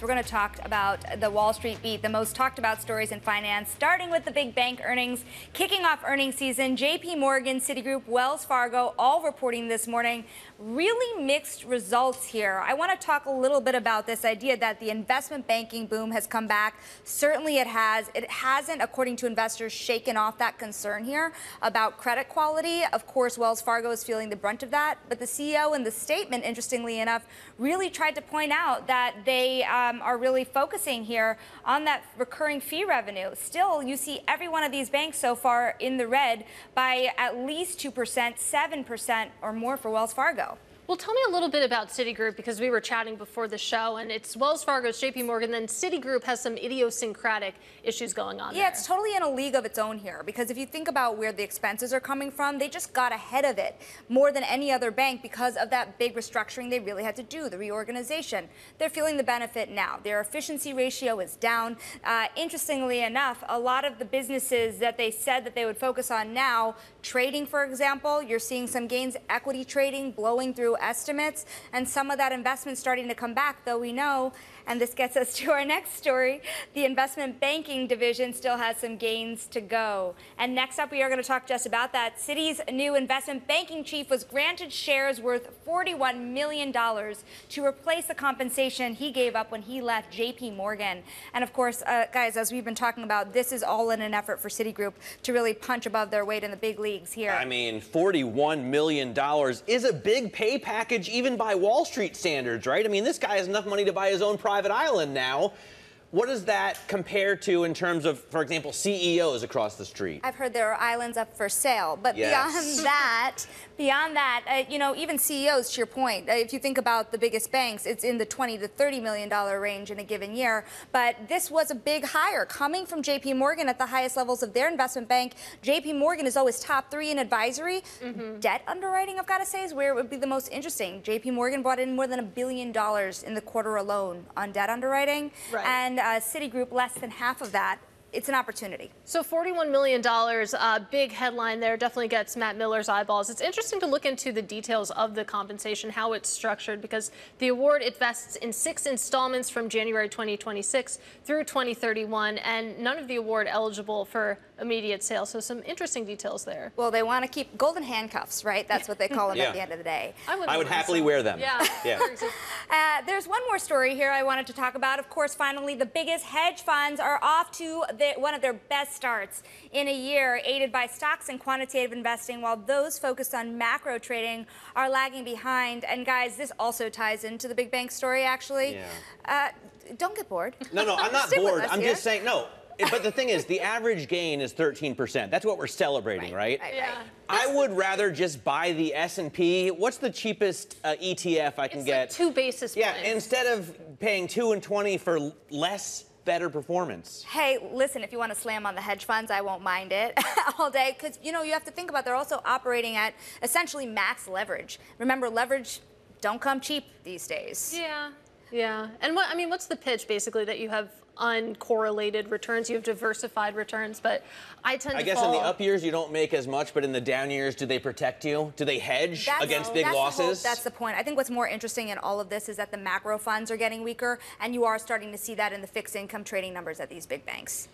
We're going to talk about the Wall Street beat, the most talked about stories in finance, starting with the big bank earnings, kicking off earnings season. JP Morgan, Citigroup, Wells Fargo, all reporting this morning. Really mixed results here. I want to talk a little bit about this idea that the investment banking boom has come back. Certainly it has. It hasn't, according to investors, shaken off that concern here about credit quality. Of course, Wells Fargo is feeling the brunt of that. But the CEO in the statement, interestingly enough, really tried to point out that they are really focusing here on that recurring fee revenue. Still, you see every one of these banks so far in the red by at least 2%, 7% or more for Wells Fargo. Well, tell me a little bit about Citigroup, because we were chatting before the show, and it's Wells Fargo, it's JP Morgan, then Citigroup has some idiosyncratic issues going on there. Yeah, it's totally in a league of its own here, because if you think about where the expenses are coming from, they just got ahead of it more than any other bank because of that big restructuring they really had to do, the reorganization. They're feeling the benefit now. Their efficiency ratio is down. Interestingly enough, a lot of the businesses that they said that they would focus on now, trading, for example, you're seeing some gains, equity trading blowing through estimates, and some of that investment starting to come back, though we know, and this gets us to our next story, the investment banking division still has some gains to go. And next up, we are going to talk just about that. Citi's new investment banking chief was granted shares worth $41 million to replace the compensation he gave up when he left JP Morgan. And of course, guys, as we've been talking about, this is all in an effort for Citigroup to really punch above their weight in the big leagues here. I mean, $41 million is a big pay package even by Wall Street standards, right? I mean, this guy has enough money to buy his own private island now. What does that compare to in terms of, for example, CEOs across the street? I've heard there are islands up for sale, but beyond that, you know, even CEOs, to your point, if you think about the biggest banks, it's in the $20 to $30 million range in a given year. But this was a big hire coming from JP Morgan at the highest levels of their investment bank. JP Morgan is always top 3 in advisory. Debt underwriting, I've got to say, is where it would be the most interesting. JP Morgan brought in more than $1 billion in the quarter alone on debt underwriting. Right. And Citigroup less than half of that. It's an opportunity. So $41 million, big headline there, definitely gets Matt Miller's eyeballs. It's interesting to look into the details of the compensation, how it's structured, because the award, it vests in 6 installments from January 2026 through 2031, and none of the award eligible for immediate sale. So some interesting details there. Well, they want to keep golden handcuffs, right? That's what they call them at the end of the day. I would happily wear them. Yeah. There's one more story here I wanted to talk about. Of course, finally, the biggest hedge funds are off to one of their best starts in a year, aided by stocks and quantitative investing, while those focused on macro trading are lagging behind. And guys, this also ties into the big bank story, actually. Don't get bored. No, I'm not bored. I'm just saying, no. But the thing is, the average gain is 13%. That's what we're celebrating, right? I would rather just buy the S&P. What's the cheapest ETF I can get? Like 2 basis points. Yeah, instead of paying 2 and 20 for less, better performance. Hey, listen, if you want to slam on the hedge funds, I won't mind it all day, because, you know, you have to think about they're also operating at essentially max leverage. Remember, leverage don't come cheap these days. Yeah. And what's the pitch, basically, that you have uncorrelated returns, you have diversified returns, but I guess in the up years you don't make as much, but in the down years, do they protect you? Do they hedge against big losses? That's the point. I think what's more interesting in all of this is that the macro funds are getting weaker, and you are starting to see that in the fixed income trading numbers at these big banks.